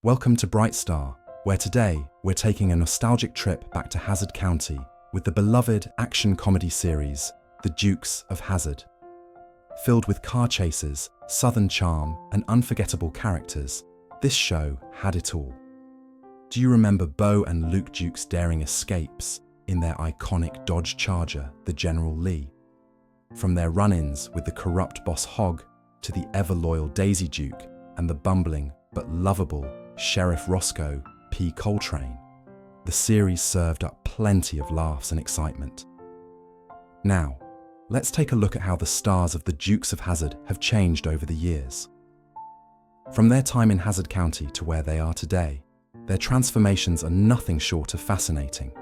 Welcome to Bright Star, where today we're taking a nostalgic trip back to Hazzard County with the beloved action comedy series, The Dukes of Hazzard. Filled with car chases, southern charm, and unforgettable characters, this show had it all. Do you remember Bo and Luke Duke's daring escapes in their iconic Dodge Charger, the General Lee? From their run-ins with the corrupt Boss Hogg to the ever-loyal Daisy Duke and the bumbling but lovable Sheriff Rosco P. Coltrane, the series served up plenty of laughs and excitement. Now, let's take a look at how the stars of the Dukes of Hazzard have changed over the years. From their time in Hazzard County to where they are today, their transformations are nothing short of fascinating.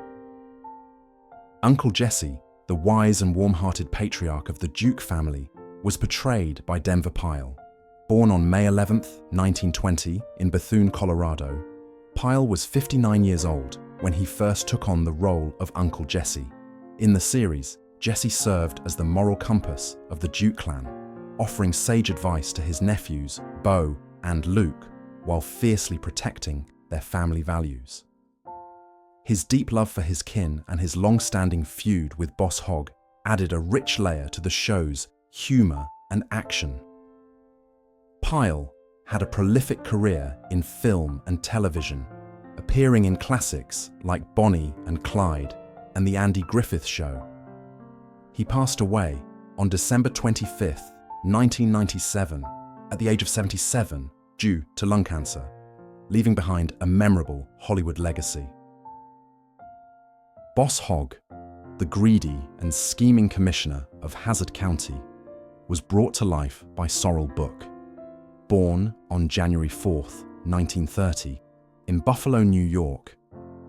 Uncle Jesse, the wise and warm-hearted patriarch of the Duke family, was portrayed by Denver Pyle. Born on May 11, 1920, in Bethune, Colorado, Pyle was 59 years old when he first took on the role of Uncle Jesse. In the series, Jesse served as the moral compass of the Duke clan, offering sage advice to his nephews, Bo and Luke, while fiercely protecting their family values. His deep love for his kin and his long-standing feud with Boss Hogg added a rich layer to the show's humor and action. Pyle had a prolific career in film and television, appearing in classics like Bonnie and Clyde and The Andy Griffith Show. He passed away on December 25, 1997, at the age of 77 due to lung cancer, leaving behind a memorable Hollywood legacy. Boss Hogg, the greedy and scheming commissioner of Hazzard County, was brought to life by Sorrell Booke. Born on January 4, 1930, in Buffalo, New York,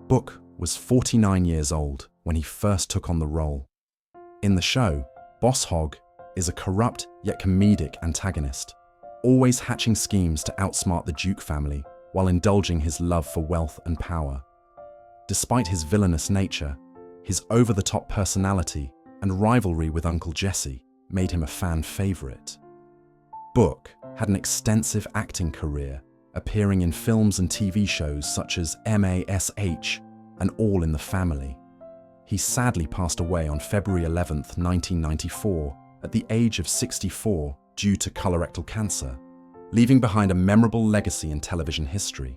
Booke was 49 years old when he first took on the role. In the show, Boss Hogg is a corrupt yet comedic antagonist, always hatching schemes to outsmart the Duke family while indulging his love for wealth and power. Despite his villainous nature, his over-the-top personality and rivalry with Uncle Jesse made him a fan favorite. Booke had an extensive acting career, appearing in films and TV shows such as MASH and All in the Family. He sadly passed away on February 11, 1994, at the age of 64 due to colorectal cancer, leaving behind a memorable legacy in television history.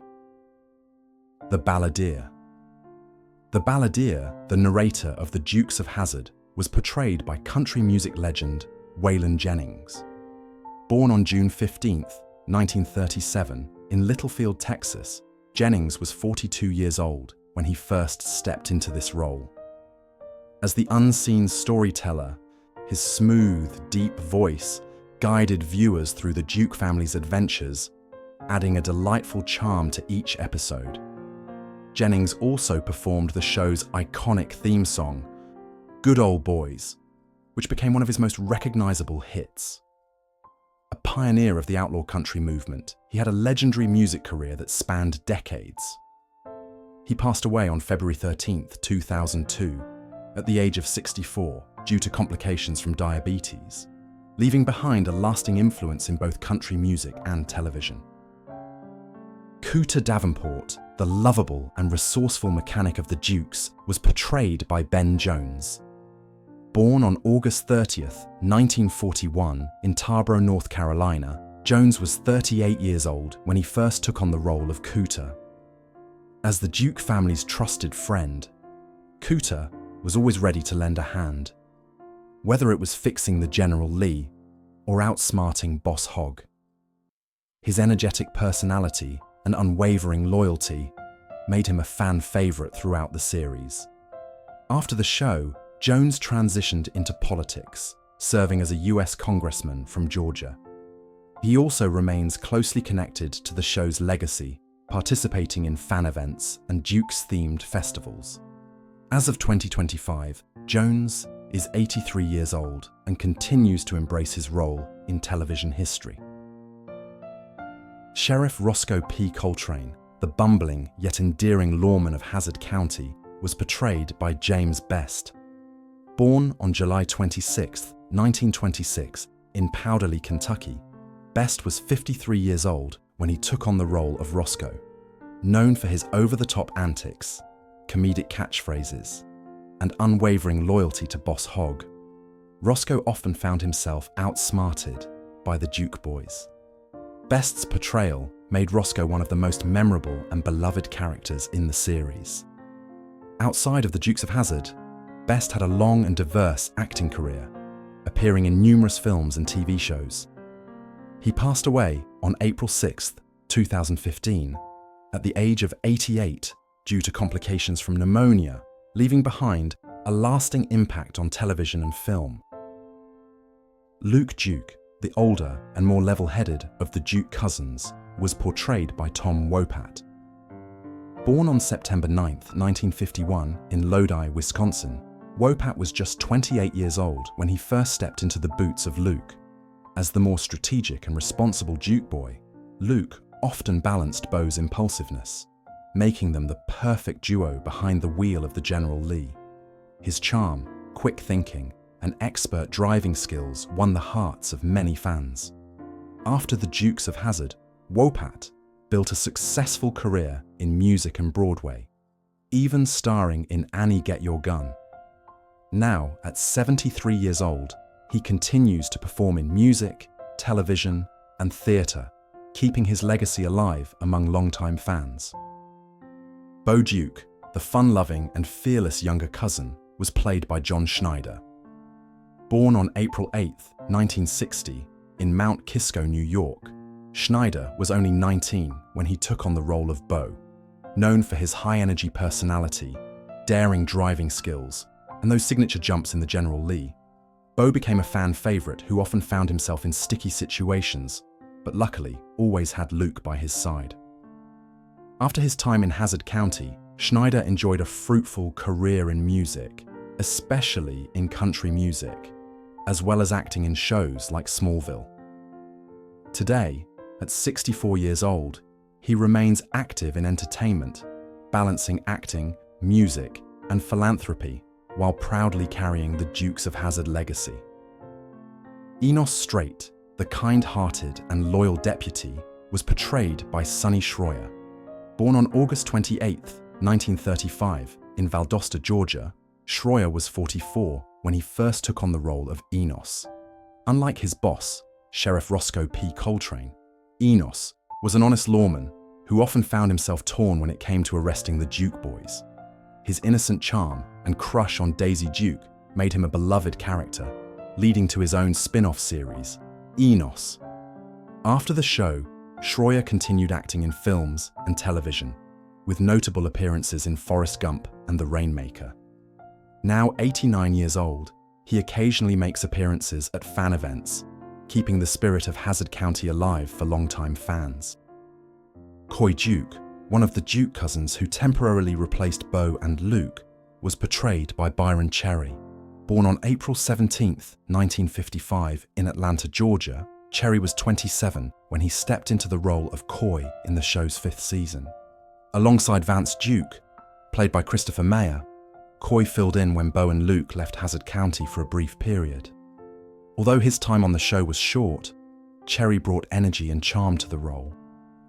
The Balladeer. The Balladeer, the narrator of The Dukes of Hazzard, was portrayed by country music legend Waylon Jennings. Born on June 15, 1937, in Littlefield, Texas, Jennings was 42 years old when he first stepped into this role. As the unseen storyteller, his smooth, deep voice guided viewers through the Duke family's adventures, adding a delightful charm to each episode. Jennings also performed the show's iconic theme song, Good Old Boys, which became one of his most recognizable hits. A pioneer of the outlaw country movement, he had a legendary music career that spanned decades. He passed away on February 13, 2002, at the age of 64 due to complications from diabetes, leaving behind a lasting influence in both country music and television. Cooter Davenport, the lovable and resourceful mechanic of the Dukes, was portrayed by Ben Jones. Born on August 30, 1941, in Tarboro, North Carolina, Jones was 38 years old when he first took on the role of Cooter. As the Duke family's trusted friend, Cooter was always ready to lend a hand, whether it was fixing the General Lee or outsmarting Boss Hogg. His energetic personality and unwavering loyalty made him a fan favorite throughout the series. After the show, Jones transitioned into politics, serving as a US congressman from Georgia. He also remains closely connected to the show's legacy, participating in fan events and Dukes-themed festivals. As of 2025, Jones is 83 years old and continues to embrace his role in television history. Sheriff Rosco P. Coltrane, the bumbling yet endearing lawman of Hazzard County, was portrayed by James Best. Born on July 26, 1926, in Powderly, Kentucky, Best was 53 years old when he took on the role of Rosco. Known for his over-the-top antics, comedic catchphrases, and unwavering loyalty to Boss Hogg, Rosco often found himself outsmarted by the Duke boys. Best's portrayal made Rosco one of the most memorable and beloved characters in the series. Outside of the Dukes of Hazzard, Best had a long and diverse acting career, appearing in numerous films and TV shows. He passed away on April 6, 2015, at the age of 88 due to complications from pneumonia, leaving behind a lasting impact on television and film. Luke Duke, the older and more level-headed of the Duke cousins, was portrayed by Tom Wopat. Born on September 9, 1951 in Lodi, Wisconsin, Wopat was just 28 years old when he first stepped into the boots of Luke. As the more strategic and responsible Duke boy, Luke often balanced Beau's impulsiveness, making them the perfect duo behind the wheel of the General Lee. His charm, quick thinking, and expert driving skills won the hearts of many fans. After the Dukes of Hazzard, Wopat built a successful career in music and Broadway, even starring in Annie Get Your Gun. Now, at 73 years old, he continues to perform in music, television, and theatre, keeping his legacy alive among longtime fans. Beau Duke, the fun-loving and fearless younger cousin, was played by John Schneider. Born on April 8, 1960, in Mount Kisco, New York, Schneider was only 19 when he took on the role of Beau. Known for his high-energy personality, daring driving skills, and those signature jumps in the General Lee, Beau became a fan favorite who often found himself in sticky situations, but luckily always had Luke by his side. After his time in Hazzard County, Schneider enjoyed a fruitful career in music, especially in country music, as well as acting in shows like Smallville. Today, at 64 years old, he remains active in entertainment, balancing acting, music, and philanthropy while proudly carrying the Dukes of Hazzard legacy. Enos Strate, the kind-hearted and loyal deputy, was portrayed by Sonny Schroyer. Born on August 28, 1935, in Valdosta, Georgia, Schroyer was 44 when he first took on the role of Enos. Unlike his boss, Sheriff Rosco P. Coltrane, Enos was an honest lawman who often found himself torn when it came to arresting the Duke boys. His innocent charm and crush on Daisy Duke made him a beloved character, leading to his own spin-off series, Enos. After the show, Schroyer continued acting in films and television, with notable appearances in Forrest Gump and The Rainmaker. Now 89 years old, he occasionally makes appearances at fan events, keeping the spirit of Hazzard County alive for longtime fans. Coy Duke, one of the Duke cousins who temporarily replaced Beau and Luke, was portrayed by Byron Cherry. Born on April 17, 1955 in Atlanta, Georgia, Cherry was 27 when he stepped into the role of Coy in the show's 5th season. Alongside Vance Duke, played by Christopher Mayer, Coy filled in when Beau and Luke left Hazzard County for a brief period. Although his time on the show was short, Cherry brought energy and charm to the role,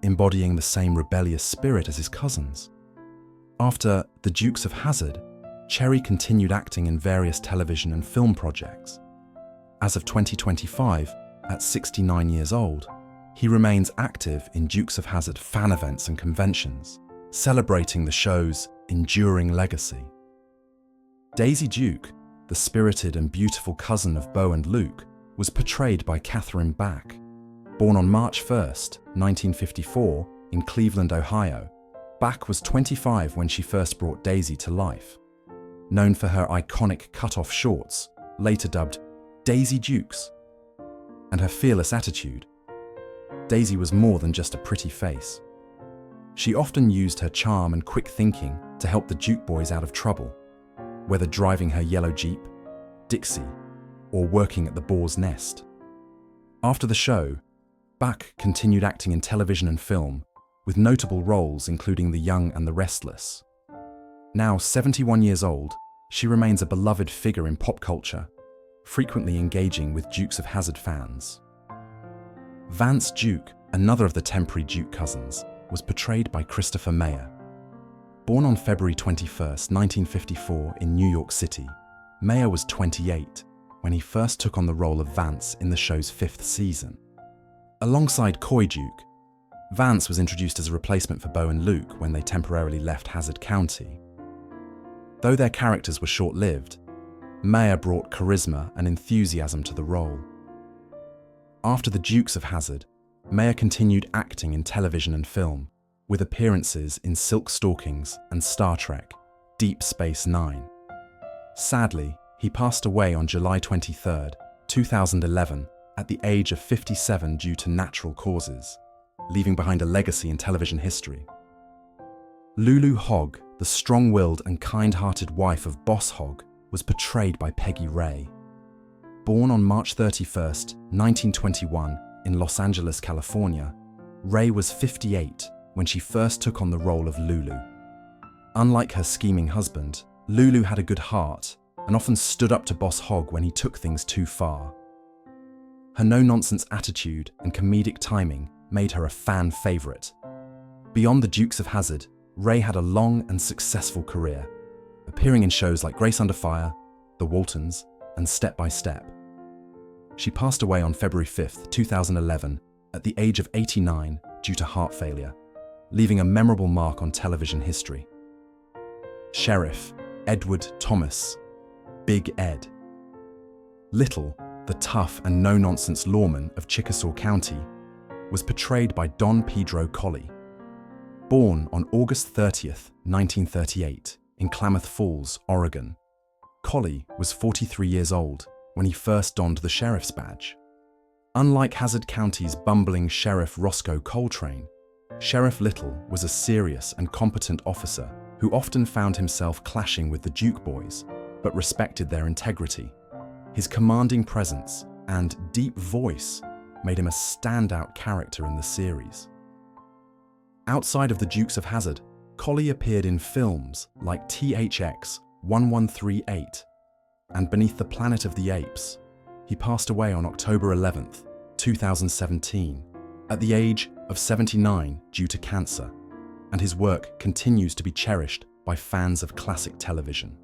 embodying the same rebellious spirit as his cousins. After the Dukes of Hazzard, Cherry continued acting in various television and film projects. As of 2025, at 69 years old, he remains active in Dukes of Hazzard fan events and conventions, celebrating the show's enduring legacy. Daisy Duke, the spirited and beautiful cousin of Beau and Luke, was portrayed by Catherine Bach. Born on March 1, 1954, in Cleveland, Ohio, Bach was 25 when she first brought Daisy to life. Known for her iconic cut-off shorts, later dubbed Daisy Dukes, and her fearless attitude, Daisy was more than just a pretty face. She often used her charm and quick thinking to help the Duke boys out of trouble, whether driving her yellow Jeep, Dixie, or working at the Boar's Nest. After the show, Bach continued acting in television and film, with notable roles including The Young and the Restless. Now 71 years old, she remains a beloved figure in pop culture, frequently engaging with Dukes of Hazzard fans. Vance Duke, another of the temporary Duke cousins, was portrayed by Christopher Mayer. Born on February 21, 1954 in New York City, Mayer was 28 when he first took on the role of Vance in the show's 5th season. Alongside Coy Duke, Vance was introduced as a replacement for Bo and Luke when they temporarily left Hazzard County. Though their characters were short-lived, Mayer brought charisma and enthusiasm to the role. After the Dukes of Hazzard, Mayer continued acting in television and film, with appearances in Silk Stockings and Star Trek: Deep Space Nine. Sadly, he passed away on July 23, 2011, at the age of 57 due to natural causes, leaving behind a legacy in television history. Lulu Hogg, the strong-willed and kind-hearted wife of Boss Hogg, was portrayed by Peggy Ray. Born on March 31, 1921, in Los Angeles, California, Ray was 58 when she first took on the role of Lulu. Unlike her scheming husband, Lulu had a good heart and often stood up to Boss Hogg when he took things too far. Her no-nonsense attitude and comedic timing made her a fan favorite. Beyond the Dukes of Hazzard, Ray had a long and successful career, appearing in shows like Grace Under Fire, The Waltons, and Step by Step. She passed away on February 5, 2011, at the age of 89 due to heart failure, leaving a memorable mark on television history. Sheriff Edward Thomas, Big Ed. Little, the tough and no-nonsense lawman of Chickasaw County, was portrayed by Don Pedro Colley. Born on August 30, 1938, in Klamath Falls, Oregon, Colley was 43 years old when he first donned the sheriff's badge. Unlike Hazzard County's bumbling Sheriff Rosco Coltrane, Sheriff Little was a serious and competent officer who often found himself clashing with the Duke boys, but respected their integrity. His commanding presence and deep voice made him a standout character in the series. Outside of the Dukes of Hazzard, Colley appeared in films like THX 1138 and Beneath the Planet of the Apes. He passed away on October 11, 2017, at the age of 79 due to cancer, and his work continues to be cherished by fans of classic television.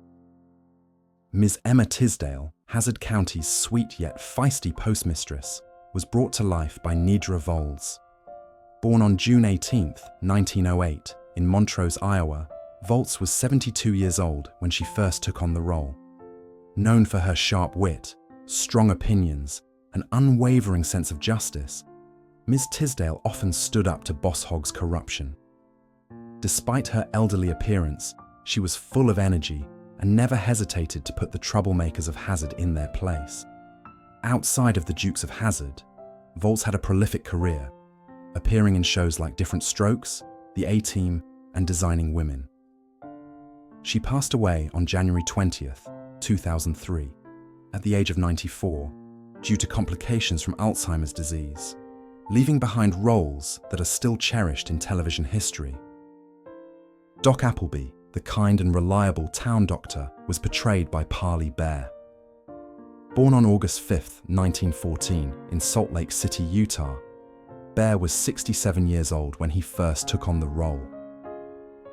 Ms. Emma Tisdale, Hazzard County's sweet yet feisty postmistress, was brought to life by Nedra Voles. Born on June 18, 1908, in Montrose, Iowa, Volz was 72 years old when she first took on the role. Known for her sharp wit, strong opinions, and unwavering sense of justice, Ms. Tisdale often stood up to Boss Hogg's corruption. Despite her elderly appearance, she was full of energy and never hesitated to put the troublemakers of Hazzard in their place. Outside of the Dukes of Hazzard, Volz had a prolific career, appearing in shows like Different Strokes, The A-Team, and Designing Women. She passed away on January 20th, 2003, at the age of 94, due to complications from Alzheimer's disease, leaving behind roles that are still cherished in television history. Doc Applebee, the kind and reliable town doctor, was portrayed by Pyle Bear. Born on August 5, 1914, in Salt Lake City, Utah, Bear was 67 years old when he first took on the role.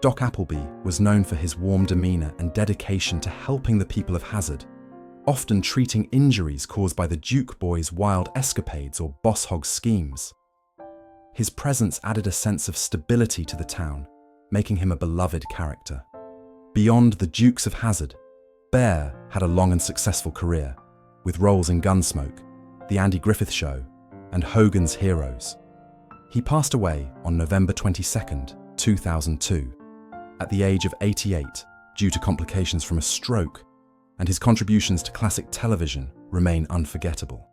Doc Applebee was known for his warm demeanor and dedication to helping the people of Hazzard, often treating injuries caused by the Duke boys' wild escapades or Boss Hogg schemes. His presence added a sense of stability to the town, making him a beloved character. Beyond the Dukes of Hazzard, Bear had a long and successful career, with roles in Gunsmoke, The Andy Griffith Show, and Hogan's Heroes. He passed away on November 22, 2002, at the age of 88 due to complications from a stroke, and his contributions to classic television remain unforgettable.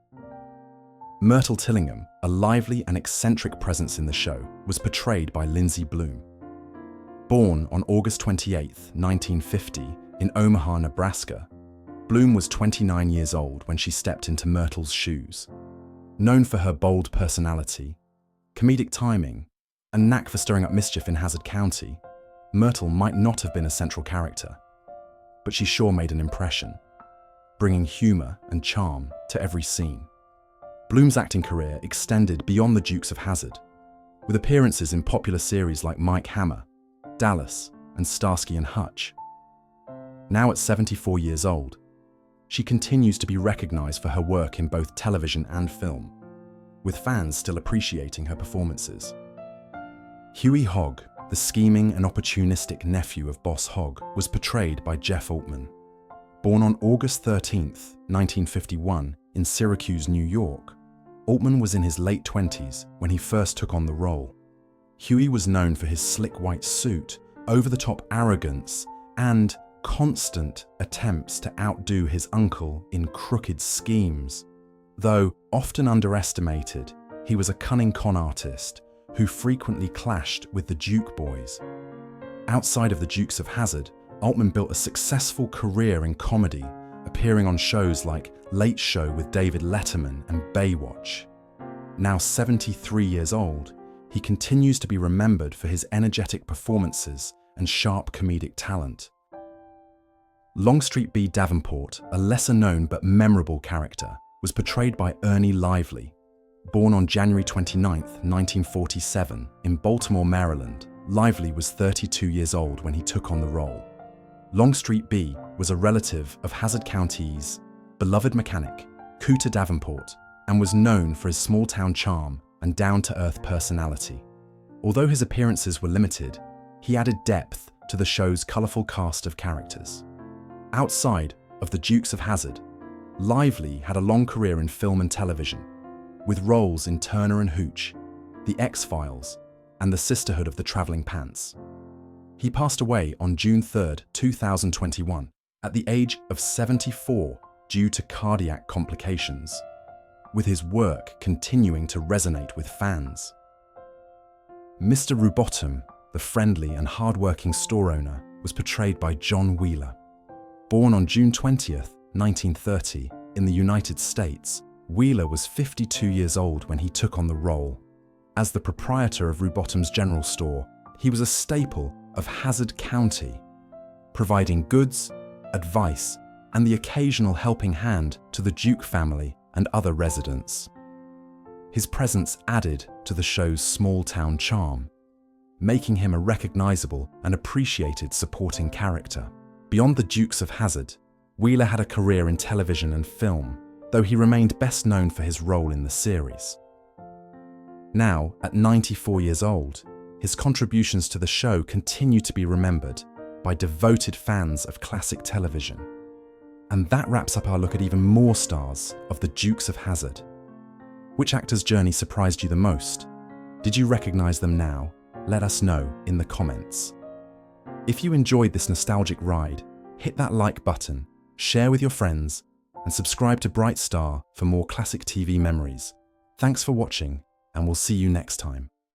Myrtle Tillingham, a lively and eccentric presence in the show, was portrayed by Lindsay Bloom. Born on August 28, 1950, in Omaha, Nebraska, Bloom was 29 years old when she stepped into Myrtle's shoes. Known for her bold personality, comedic timing, and knack for stirring up mischief in Hazzard County, Myrtle might not have been a central character, but she sure made an impression, bringing humor and charm to every scene. Bloom's acting career extended beyond the Dukes of Hazzard. with appearances in popular series like Mike Hammer, Dallas, and Starsky and Hutch. Now at 74 years old, she continues to be recognized for her work in both television and film, with fans still appreciating her performances. Huey Hogg, the scheming and opportunistic nephew of Boss Hogg, was portrayed by Jeff Altman. Born on August 13, 1951, in Syracuse, New York, Altman was in his late 20s when he first took on the role. Huey was known for his slick white suit, over-the-top arrogance, and constant attempts to outdo his uncle in crooked schemes. Though often underestimated, he was a cunning con artist who frequently clashed with the Duke boys. Outside of the Dukes of Hazzard, Altman built a successful career in comedy, appearing on shows like Late Show with David Letterman and Baywatch. Now 73 years old, he continues to be remembered for his energetic performances and sharp comedic talent. Longstreet B Davenport, a lesser-known but memorable character, was portrayed by Ernie Lively. Born on January 29, 1947, in Baltimore, Maryland, Lively was 32 years old when he took on the role. Longstreet B was a relative of Hazzard County's beloved mechanic, Cooter Davenport, and was known for his small-town charm and down-to-earth personality. Although his appearances were limited, he added depth to the show's colorful cast of characters. Outside of the Dukes of Hazzard, Lively had a long career in film and television, with roles in Turner and Hooch, The X-Files, and The Sisterhood of the Traveling Pants. He passed away on June 3, 2021, at the age of 74 due to cardiac complications, with his work continuing to resonate with fans. Mr. Robbot, the friendly and hard-working store owner, was portrayed by John Wheeler. Born on June 20, 1930, in the United States, Wheeler was 52 years old when he took on the role. As the proprietor of Robbot's general store, he was a staple of Hazzard County, providing goods, advice, and the occasional helping hand to the Duke family and other residents. His presence added to the show's small-town charm, making him a recognizable and appreciated supporting character. Beyond the Dukes of Hazzard, Wheeler had a career in television and film, though he remained best known for his role in the series. Now, at 94 years old, his contributions to the show continue to be remembered by devoted fans of classic television. And that wraps up our look at even more stars of the Dukes of Hazzard. Which actor's journey surprised you the most? Did you recognize them now? Let us know in the comments. If you enjoyed this nostalgic ride, hit that like button, share with your friends, and subscribe to Bright Star for more classic TV memories. Thanks for watching, and we'll see you next time.